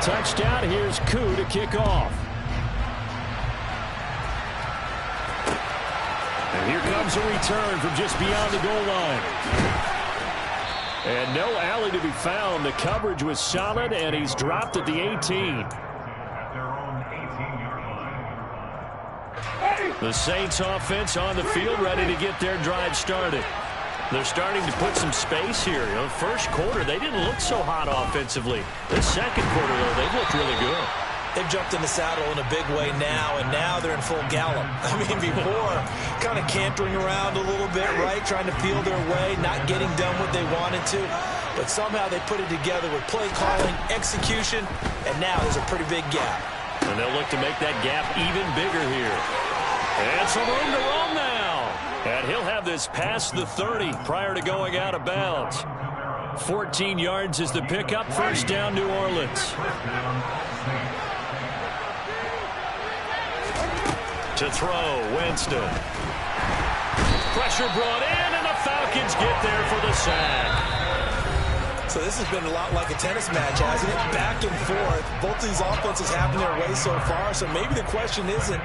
touchdown. Here's Koo to kick off. And here comes a return from just beyond the goal line. And no alley to be found. The coverage was solid, and he's dropped at the 18. The Saints offense on the field, ready to get their drive started. They're starting to put some space here. You know, first quarter, they didn't look so hot offensively. The second quarter, though, they looked really good. They've jumped in the saddle in a big way now, and now they're in full gallop. I mean, before, kind of cantering around a little bit, right, trying to feel their way, not getting done what they wanted to. But somehow they put it together with play calling, execution, and now there's a pretty big gap. And they'll look to make that gap even bigger here. And some room to roam now. And he'll have this past the 30 prior to going out of bounds. 14 yards is the pickup. First down, New Orleans. To throw, Winston. Pressure brought in, and the Falcons get there for the sack. So this has been a lot like a tennis match, hasn't it? Back and forth. Both these offenses having their way so far. So maybe the question isn't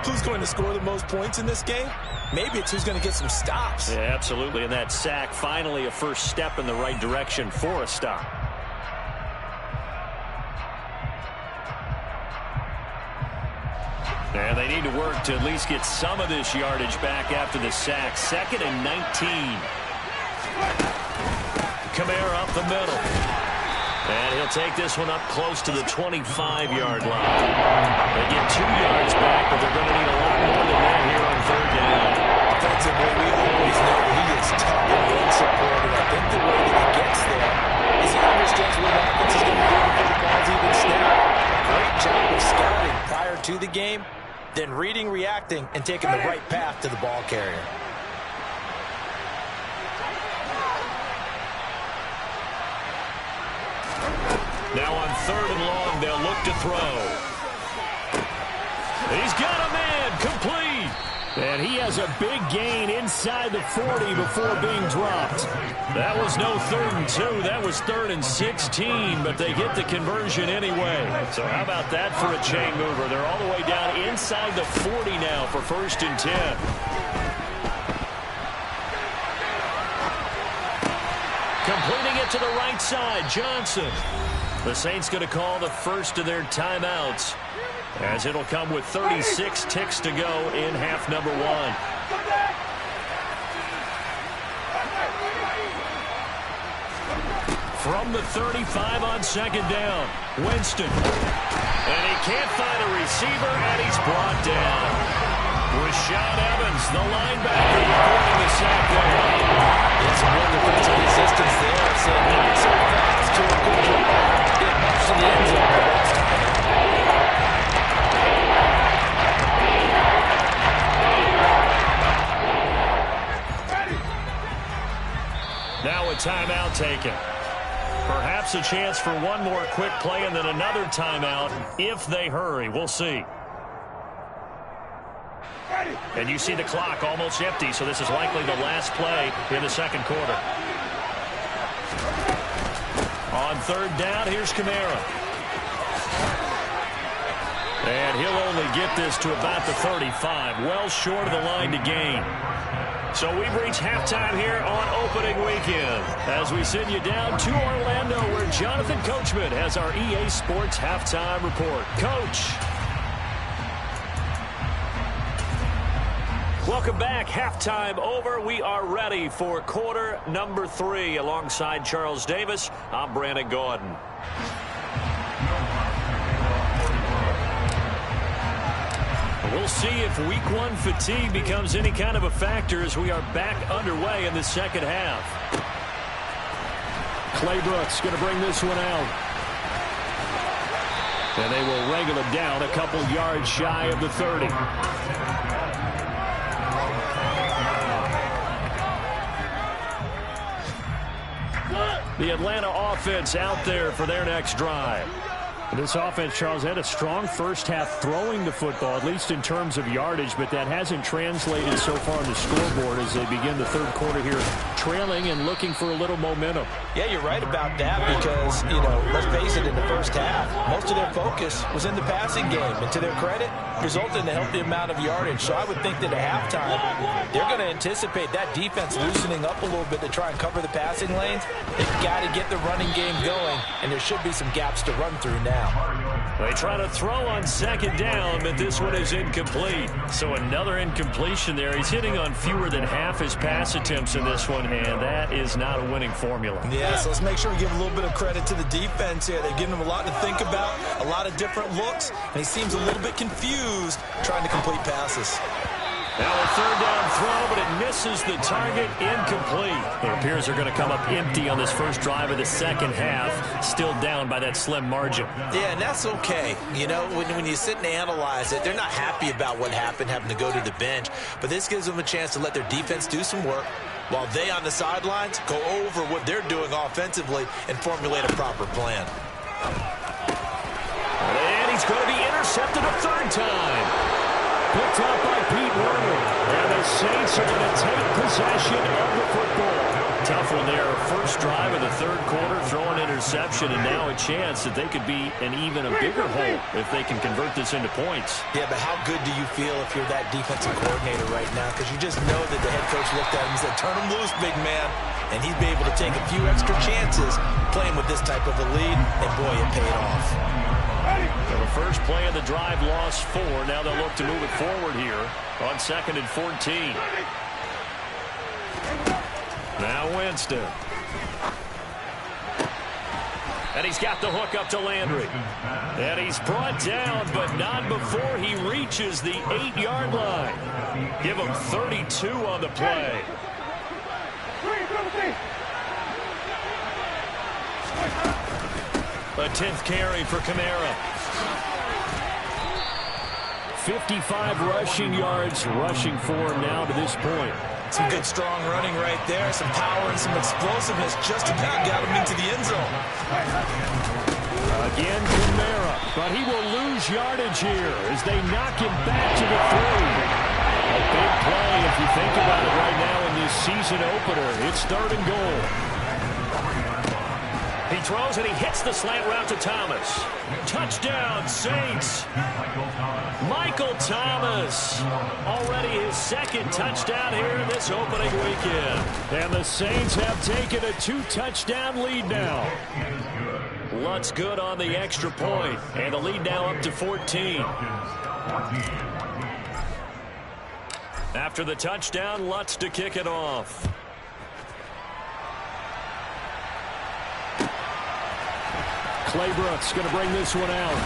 who's going to score the most points in this game. Maybe it's who's going to get some stops. Yeah, absolutely. And that sack, finally a first step in the right direction for a stop. And they need to work to at least get some of this yardage back after the sack. 2nd and 19. Kamara up the middle. And he'll take this one up close to the 25-yard line. They get 2 yards back, but they're going to need a lot more than that here on 3rd down. Defensively, we always know he is tough and run-supported. I think the way that he gets there is he understands what the offense is going to do before the ball's even snapped. Great job of scouting prior to the game, then reading, reacting, and taking the right path to the ball carrier. Now on 3rd and long, they'll look to throw. He's got a man, complete. And he has a big gain inside the 40 before being dropped. That was no 3rd and 2. That was 3rd and 16, but they get the conversion anyway. So how about that for a chain mover? They're all the way down inside the 40 now for 1st and 10. Completing it to the right side, Johnson. The Saints going to call the first of their timeouts, as it'll come with 36 ticks to go in half number 1. From the 35 on 2nd down, Winston. And he can't find a receiver, and he's brought down. Rashaan Evans, the linebacker, recording the sack there. It's one defensive resistance there, so not so fast to a good drive. Get much to the end zone. Now a timeout taken. Perhaps a chance for one more quick play and then another timeout if they hurry. We'll see. And you see the clock almost empty, so this is likely the last play in the 2nd quarter. On 3rd down, here's Kamara. And he'll only get this to about the 35, well short of the line to gain. So we've reached halftime here on opening weekend as we send you down to Orlando, where Jonathan Coachman has our EA Sports halftime report. Coach. Welcome back. Halftime over. We are ready for quarter number 3. Alongside Charles Davis, I'm Brandon Gordon. We'll see if week 1 fatigue becomes any kind of a factor as we are back underway in the 2nd half. Clay Brooks going to bring this one out. And they will wrangle it down a couple yards shy of the 30. The Atlanta offense out there for their next drive. This offense, Charles, had a strong first half throwing the football, at least in terms of yardage, but that hasn't translated so far on the scoreboard as they begin the 3rd quarter here trailing and looking for a little momentum. Yeah, you're right about that because, let's face it, in the first half, most of their focus was in the passing game. And to their credit, resulted in a healthy amount of yardage. So I would think that at halftime, they're going to anticipate that defense loosening up a little bit to try and cover the passing lanes. They've got to get the running game going, and there should be some gaps to run through now. They try to throw on second down, but this one is incomplete. So another incompletion there. He's hitting on fewer than half his pass attempts in this one, and that is not a winning formula. Yeah, so let's make sure we give a little bit of credit to the defense here. They've given him a lot to think about, a lot of different looks, and he seems a little bit confused trying to complete passes. Now a third down throw, but it misses the target, incomplete. It appears they're going to come up empty on this first drive of the second half, still down by that slim margin. Yeah, and that's okay. When you sit and analyze it, they're not happy about what happened, having to go to the bench, but this gives them a chance to let their defense do some work while they on the sidelines go over what they're doing offensively and formulate a proper plan. And he's going to be intercepted a third time. Picked up by Pete Werner. And the Saints are going to take possession of the football. Tough one there. First drive of the third quarter, throwing interception, and now a chance that they could be an even a bigger hole if they can convert this into points. Yeah, but how good do you feel if you're that defensive coordinator right now? Because you just know that the head coach looked at him and said, turn him loose, big man. And he'd be able to take a few extra chances playing with this type of a lead, and boy, it paid off. So the first play of the drive lost 4. Now they'll look to move it forward here on 2nd and 14. Now Winston. And he's got the hook up to Landry. And he's brought down, but not before he reaches the 8-yard line. Give him 32 on the play. A 10th carry for Kamara. 55 rushing yards, rushing for him now to this point. Some good, strong running right there. Some power and some explosiveness just about got him into the end zone. Again, Kamara, but he will lose yardage here as they knock him back to the 3. A big play if you think about it right now in this season opener. It's 3rd and goal. He throws and he hits the slant route to Thomas. Touchdown, Saints. Michael Thomas. Already his 2nd touchdown here in this opening weekend. And the Saints have taken a 2-touchdown lead now. Lutz good on the extra point. And the lead now up to 14. After the touchdown, Lutz to kick it off. Claybrooks going to bring this one out.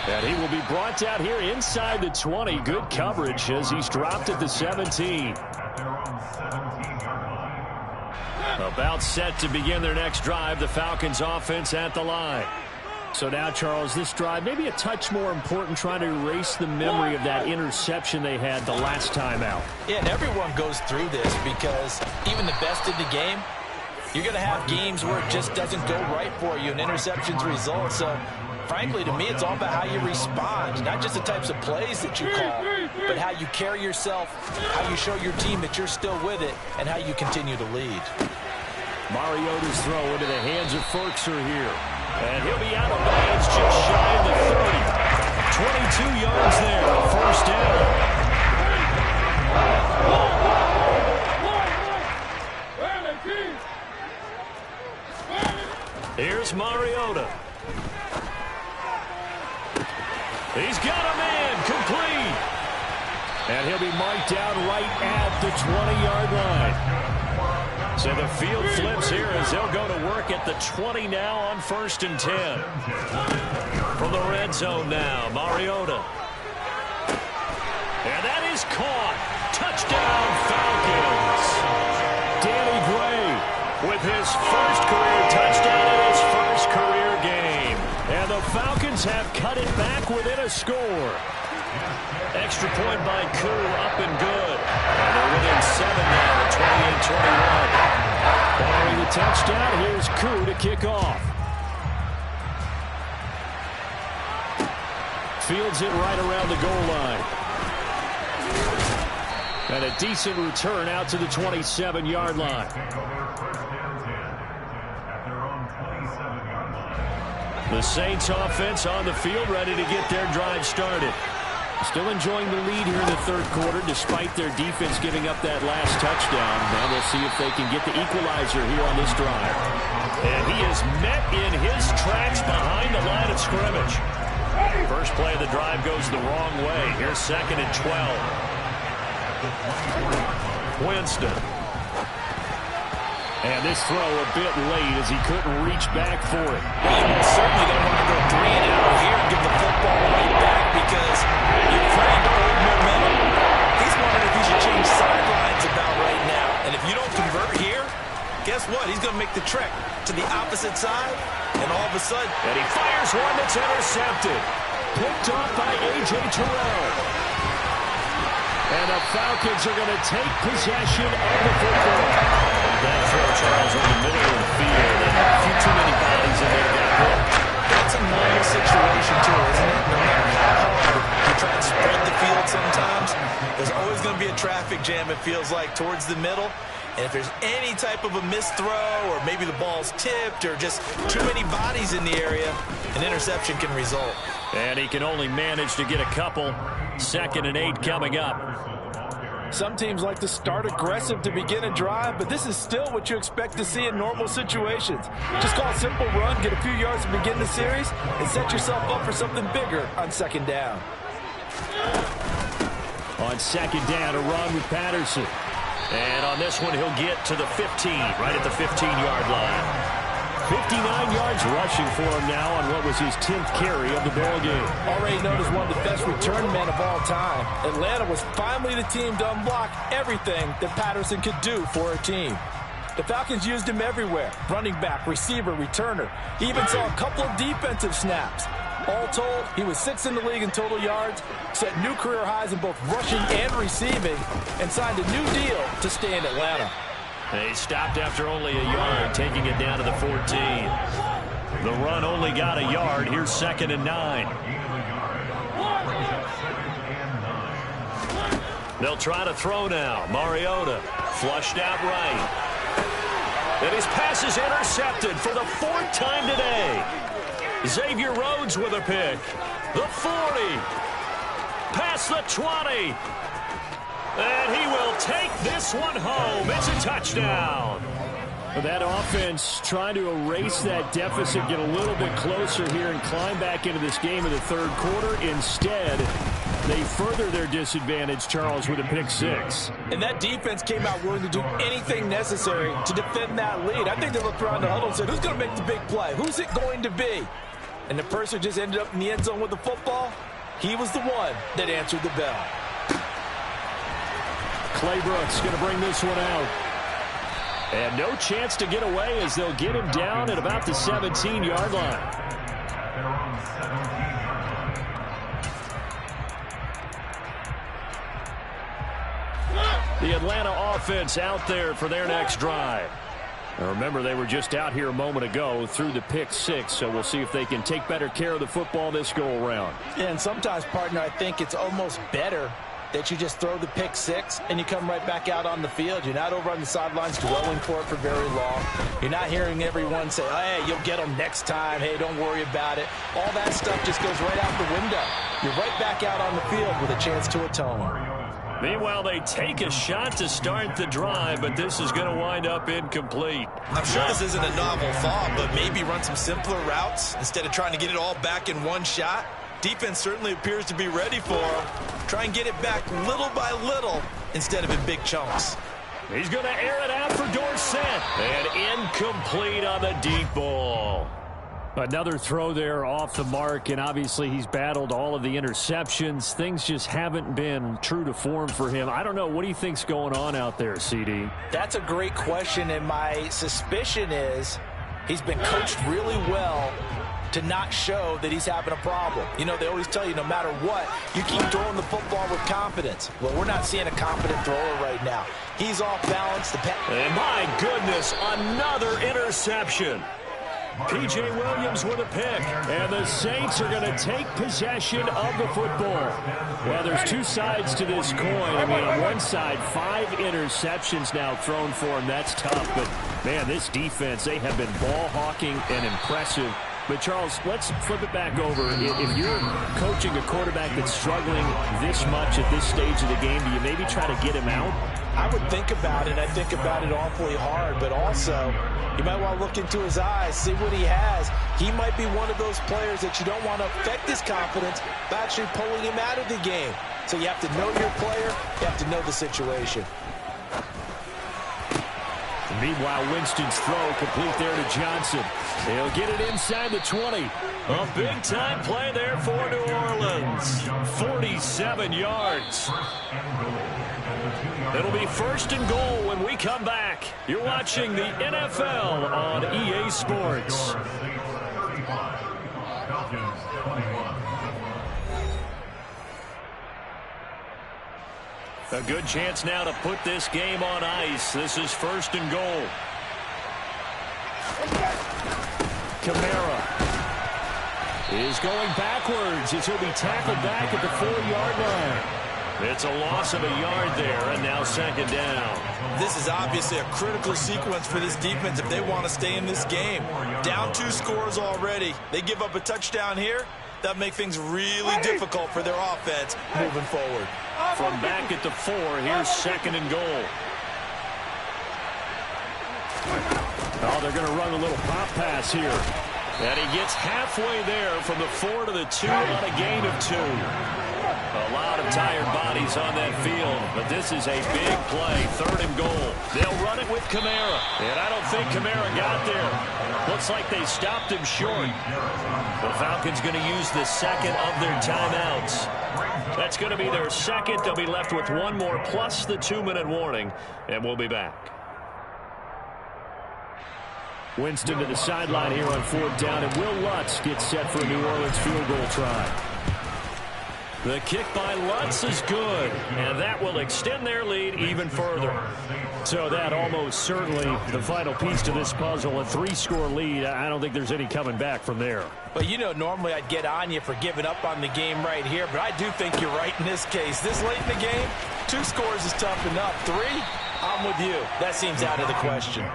And he will be brought down here inside the 20. Good coverage as he's dropped at the 17. About set to begin their next drive. The Falcons offense at the line. So now, Charles, this drive maybe a touch more important, trying to erase the memory of that interception they had the last time out. Yeah, and everyone goes through this because even the best in the game, you're going to have games where it just doesn't go right for you and interceptions result. So, frankly, to me, it's all about how you respond, not just the types of plays that you call, but how you carry yourself, how you show your team that you're still with it, and how you continue to lead. Mariota's throw into the hands of Ferkser here. And he'll be out of bounds just shy of the 30. 22 yards there, first down. Here's Mariota. He's got a man complete. And he'll be marked down right at the 20-yard line. So the field flips here as they'll go to work at the 20 now on 1st and 10. From the red zone now, Mariota. And that is caught. Touchdown, Falcons. Danny Gray with his first career touchdown in his first career game. And the Falcons have cut it back within a score. Extra point by Koo, up and good. And they're within 7 now, 28-21. Following the touchdown, here's Koo to kick off. Fields it right around the goal line. And a decent return out to the 27-yard line. The Saints offense on the field, ready to get their drive started. Still enjoying the lead here in the third quarter, despite their defense giving up that last touchdown. Now we'll see if they can get the equalizer here on this drive. And he is met in his tracks behind the line of scrimmage. First play of the drive goes the wrong way. Here's 2nd and 12. Winston. And this throw a bit late as he couldn't reach back for it. Well, certainly don't want to go 3 and out here and give the football right back because you're trying to hold momentum. He's wondering if he should change sidelines about right now. And if you don't convert here, guess what? He's going to make the trek to the opposite side, and all of a sudden... And he fires one that's intercepted. Picked off by A.J. Terrell. And the Falcons are going to take possession of the football. That throw, Charles, in the middle of the field. And a few too many bodies in there got hit. That's a normal situation, too, isn't it? No matter how hard you try to spread the field sometimes, there's always going to be a traffic jam, it feels like, towards the middle. And if there's any type of a missed throw or maybe the ball's tipped or just too many bodies in the area, an interception can result. And he can only manage to get a couple. 2nd and 8 coming up. Some teams like to start aggressive to begin a drive, but this is still what you expect to see in normal situations. Just call a simple run, get a few yards to begin the series, and set yourself up for something bigger on 2nd down. On 2nd down, a run with Patterson. And on this one, he'll get to the 15, right at the 15-yard line. 59 yards rushing for him now on what was his 10th carry of the ballgame. Already known as one of the best return men of all time, Atlanta was finally the team to unblock everything that Patterson could do for a team. The Falcons used him everywhere. Running back, receiver, returner. He even saw a couple of defensive snaps. All told, he was 6th in the league in total yards, set new career highs in both rushing and receiving, and signed a new deal to stay in Atlanta. They stopped after only a yard, taking it down to the 14. The run only got a yard. Here's 2nd and 9. They'll try to throw now. Mariota flushed out right. And his pass is intercepted for the 4th time today. Xavier Rhodes with a pick. The 40. Past the 20. And he will take this one home. It's a touchdown. That offense trying to erase that deficit, get a little bit closer here and climb back into this game in the third quarter. Instead, they further their disadvantage, Charles, with a pick 6. And that defense came out willing to do anything necessary to defend that lead. I think they looked around the huddle and said, who's going to make the big play? Who's it going to be? And the person just ended up in the end zone with the football. He was the one that answered the bell. Clay Brooks going to bring this one out. And no chance to get away as they'll get him down at about the 17-yard line. The Atlanta offense out there for their next drive. Now remember, they were just out here a moment ago through the pick 6, so we'll see if they can take better care of the football this go-around. Yeah, and sometimes, partner, I think it's almost better that you just throw the pick 6 and you come right back out on the field. You're not over on the sidelines dwelling for it for very long. You're not hearing everyone say, oh, hey, you'll get them next time. Hey, don't worry about it. All that stuff just goes right out the window. You're right back out on the field with a chance to atone. Meanwhile, they take a shot to start the drive, but this is going to wind up incomplete. I'm sure this isn't a novel thought, but maybe run some simpler routes instead of trying to get it all back in one shot. Defense certainly appears to be ready for him. Try and get it back little by little instead of in big chunks. He's going to air it out for Dorsett. And incomplete on the deep ball. Another throw there off the mark, and obviously he's battled all of the interceptions. Things just haven't been true to form for him. I don't know. What do you think's going on out there, CD? That's a great question, and my suspicion is he's been coached really well to not show that he's having a problem. You know, they always tell you no matter what, you keep throwing the football with confidence. Well, we're not seeing a confident thrower right now. He's off balance. And my goodness, another interception. P.J. Williams with a pick. And the Saints are going to take possession of the football. Well, there's two sides to this coin. I mean, on one side, 5 interceptions now thrown for him. That's tough. But, man, this defense, they have been ball hawking and impressive. But, Charles, let's flip it back over. If you're coaching a quarterback that's struggling this much at this stage of the game, do you maybe try to get him out? I would think about it. I think about it awfully hard. But also, you might want to look into his eyes, see what he has. He might be one of those players that you don't want to affect his confidence by actually pulling him out of the game. So you have to know your player. You have to know the situation. Meanwhile, Winston's throw complete there to Johnson. He'll get it inside the 20. A big-time play there for New Orleans. 47 yards. It'll be 1st and goal when we come back. You're watching the NFL on EA Sports. A good chance now to put this game on ice. This is 1st and goal. Kamara is going backwards as he'll be tackled back at the 4-yard line. It's a loss of a yard there, and now 2nd down. This is obviously a critical sequence for this defense if they want to stay in this game. Down 2 scores already. They give up a touchdown here. That'll make things really difficult for their offense moving forward. From back at the 4, here's 2nd and goal. Oh, they're going to run a little pop pass here. And he gets halfway there from the 4 to the 2 on a gain of 2. A lot of tired bodies on that field, but this is a big play, 3rd and goal. They'll run it with Kamara, and I don't think Kamara got there. Looks like they stopped him short. The Falcons going to use the 2nd of their timeouts. That's going to be their 2nd. They'll be left with 1 more plus the 2-minute warning, and we'll be back. Winston to the sideline here on 4th down, and Will Lutz gets set for a New Orleans field goal try. The kick by Lutz is good, and that will extend their lead even further. So that almost certainly the final piece to this puzzle, a 3-score lead. I don't think there's any coming back from there. Well, you know, normally I'd get on you for giving up on the game right here, but I do think you're right in this case. This late in the game, 2 scores is tough enough. 3, I'm with you. That seems out of the question.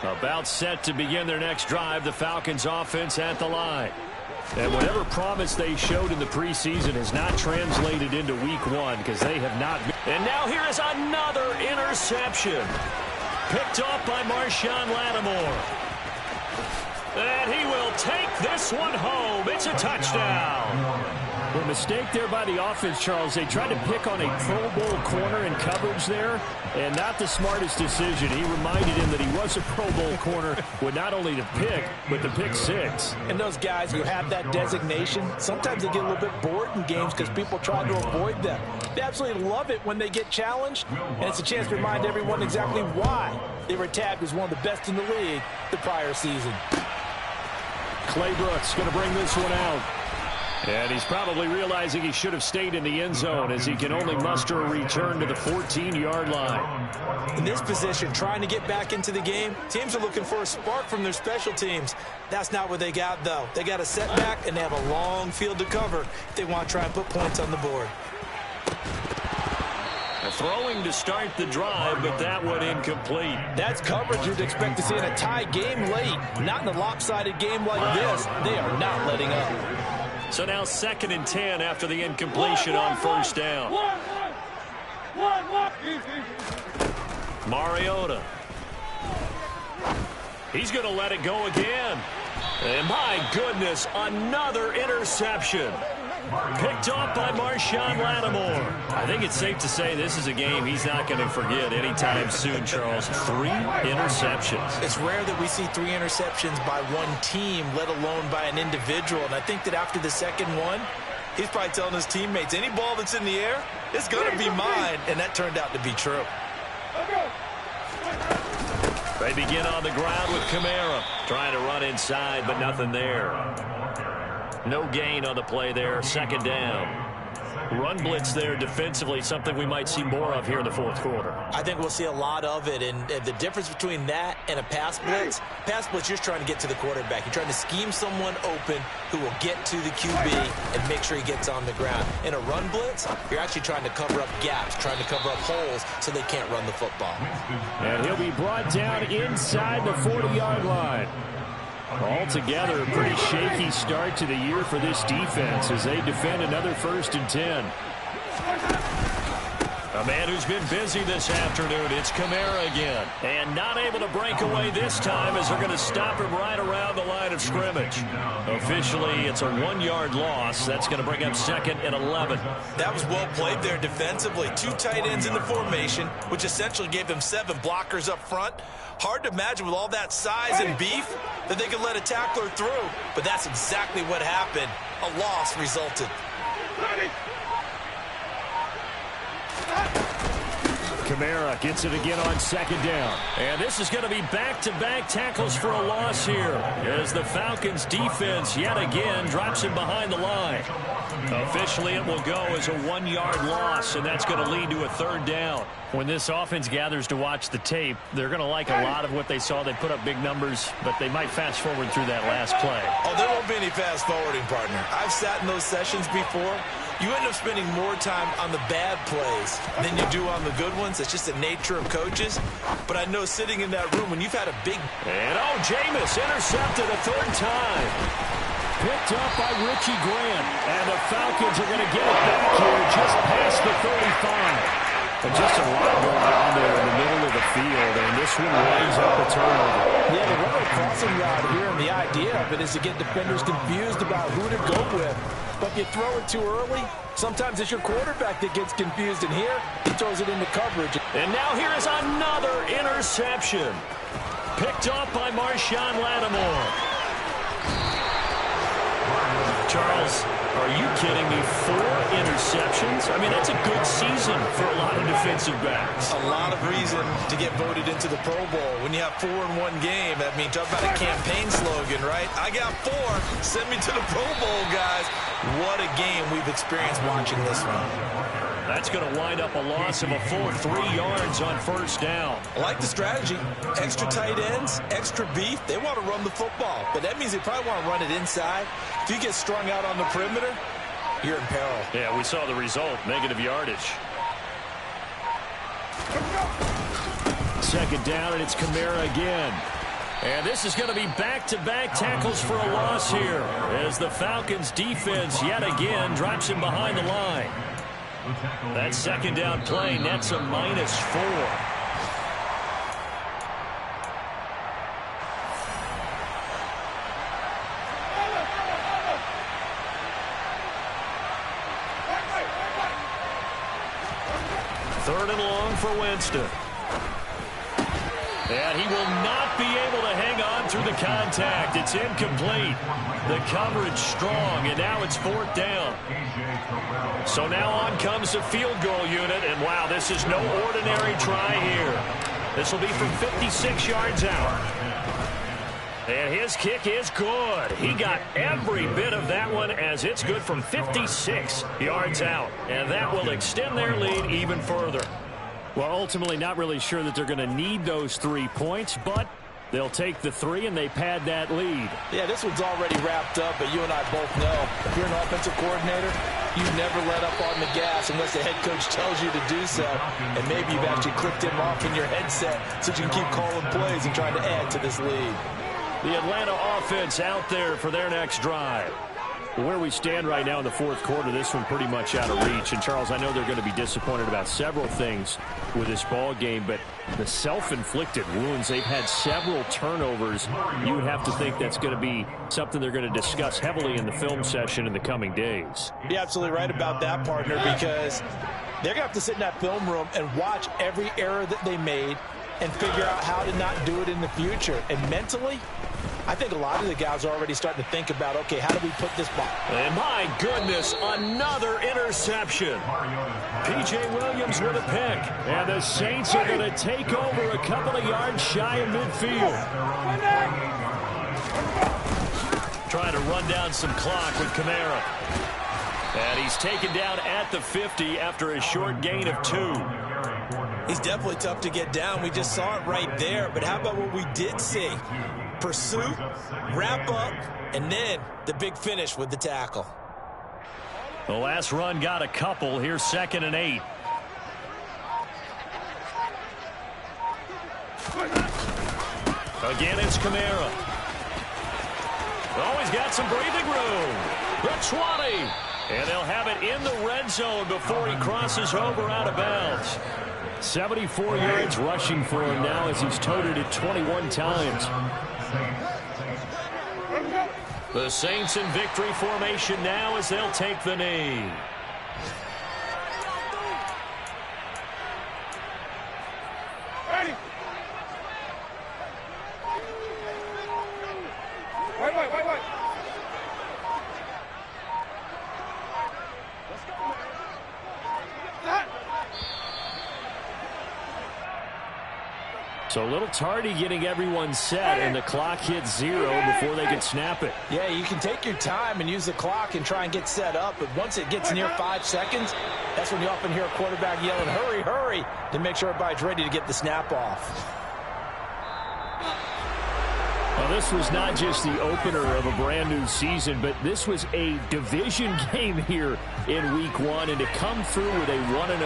About set to begin their next drive, the Falcons offense at the line. And whatever promise they showed in the preseason has not translated into week 1 because they have not been. And now here is another interception. Picked off by Marshawn Lattimore. And he will take this one home. It's a touchdown. The mistake there by the offense, Charles. They tried to pick on a Pro Bowl corner in coverage there, and not the smartest decision. He reminded him that he was a Pro Bowl corner with not only the pick, but the pick 6. And those guys who have that designation, sometimes they get a little bit bored in games because people try to avoid them. They absolutely love it when they get challenged, and it's a chance to remind everyone exactly why they were tagged as one of the best in the league the prior season. Clay Brooks going to bring this one out. And he's probably realizing he should have stayed in the end zone as he can only muster a return to the 14-yard line. In this position, trying to get back into the game, teams are looking for a spark from their special teams. That's not what they got, though. They got a setback, and they have a long field to cover if they want to try and put points on the board. Throwing to start the drive, but that one incomplete. That's coverage you'd expect to see in a tie game late. Not in a lopsided game like this. They are not letting up. So now 2nd and 10 after the incompletion on 1st down. Mariota. He's going to let it go again. And my goodness, another interception. Picked off by Marshawn Lattimore. I think it's safe to say this is a game he's not going to forget anytime soon, Charles. 3 interceptions. It's rare that we see 3 interceptions by one team, let alone by an individual. And I think that after the 2nd one, he's probably telling his teammates, any ball that's in the air, it's going to be mine. And that turned out to be true. They begin on the ground with Kamara. Trying to run inside, but nothing there. No gain on the play there. 2nd down. Run blitz there defensively, something we might see more of here in the fourth quarter. I think we'll see a lot of it, and the difference between that and a pass blitz, you're trying to get to the quarterback. You're trying to scheme someone open who will get to the QB and make sure he gets on the ground. In a run blitz, you're actually trying to cover up gaps, trying to cover up holes so they can't run the football. And he'll be brought down inside the 40-yard line. Altogether, a pretty shaky start to the year for this defense as they defend another 1st and 10. A man who's been busy this afternoon, it's Kamara again. And not able to break away this time as they're going to stop him right around the line of scrimmage. Officially, it's a 1-yard loss. That's going to bring up 2nd and 11. That was well played there defensively. 2 tight ends in the formation, which essentially gave them 7 blockers up front. Hard to imagine with all that size and beef that they could let a tackler through. But that's exactly what happened. A loss resulted. Kamara gets it again on 2nd down. And this is going to be back-to-back tackles for a loss here as the Falcons defense yet again drops him behind the line. Officially, it will go as a 1-yard loss, and that's going to lead to a 3rd down. When this offense gathers to watch the tape, they're going to like a lot of what they saw. They put up big numbers, but they might fast-forward through that last play. Oh, there won't be any fast-forwarding, partner. I've sat in those sessions before. You end up spending more time on the bad plays than you do on the good ones. It's just the nature of coaches. But I know sitting in that room when you've had a big... And Jameis intercepted a 3rd time. Picked up by Richie Grant. And the Falcons are going to get it back here just past the 35. And just a lot going on there in the middle of the field. And this one lays up a turnover. Yeah, they run a crossing route here, and the idea of it is to get defenders confused about who to go with. But if you throw it too early, sometimes it's your quarterback that gets confused. And here, he throws it into coverage. And now here is another interception. Picked off by Marshawn Lattimore. Charles, are you kidding me? 4 interceptions? I mean, that's a good season for a lot of defensive backs. A lot of reason to get voted into the Pro Bowl. When you have 4 in one game, I mean, talk about a campaign slogan, right? I got 4. Send me to the Pro Bowl, guys. What a game we've experienced watching this one. That's going to wind up a loss of a full 3 yards on 1st down. I like the strategy. Extra tight ends, extra beef. They want to run the football, but that means they probably want to run it inside. If you get strung out on the perimeter, you're in peril. Yeah, we saw the result, negative yardage. 2nd down, and it's Kamara again. And this is going to be back-to-back tackles for a loss here as the Falcons defense yet again drops him behind the line. That 2nd down play nets a -4. Third and long for Winston. And he will not be able to hang on through the contact. It's incomplete. The coverage strong, and now it's 4th down. So now on comes the field goal unit, and wow, this is no ordinary try here. This will be from 56 yards out. And his kick is good. He got every bit of that one as it's good from 56 yards out. And that will extend their lead even further. Well, ultimately not really sure that they're going to need those 3 points, but they'll take the 3 and they pad that lead. Yeah, this one's already wrapped up, but you and I both know if you're an offensive coordinator, you never let up on the gas unless the head coach tells you to do so. And maybe you've actually clicked him off in your headset so you can keep calling plays and trying to add to this lead. The Atlanta offense out there for their next drive. Where we stand right now in the 4th quarter, this one pretty much out of reach. And, Charles, I know they're going to be disappointed about several things with this ball game, but the self-inflicted wounds, they've had several turnovers. You would have to think that's going to be something they're going to discuss heavily in the film session in the coming days. You're absolutely right about that, partner, because they're going to have to sit in that film room and watch every error that they made and figure out how to not do it in the future. And mentally, I think a lot of the guys are already starting to think about, okay, how do we put this ball? And my goodness, another interception. P.J. Williams with a pick. And the Saints are going to take over a couple of yards shy of midfield. Trying to run down some clock with Kamara. And he's taken down at the 50 after a short gain of 2. He's definitely tough to get down. We just saw it right there. But how about what we did see? Pursuit, wrap up, and then the big finish with the tackle. The last run got a couple. Here's 2nd and 8. Again, it's Kamara. Oh, he's got some breathing room. The 20. And they'll have it in the red zone before he crosses over out of bounds. 74 yards rushing for him now as he's toted it 21 times. The Saints in victory formation now as they'll take the knee. So a little tardy getting everyone set, and the clock hits 0 before they can snap it. Yeah, you can take your time and use the clock and try and get set up, but once it gets near 5 seconds, that's when you often hear a quarterback yelling, hurry, hurry, to make sure everybody's ready to get the snap off. Well, this was not just the opener of a brand new season, but this was a division game here in Week 1, and to come through with a 1-0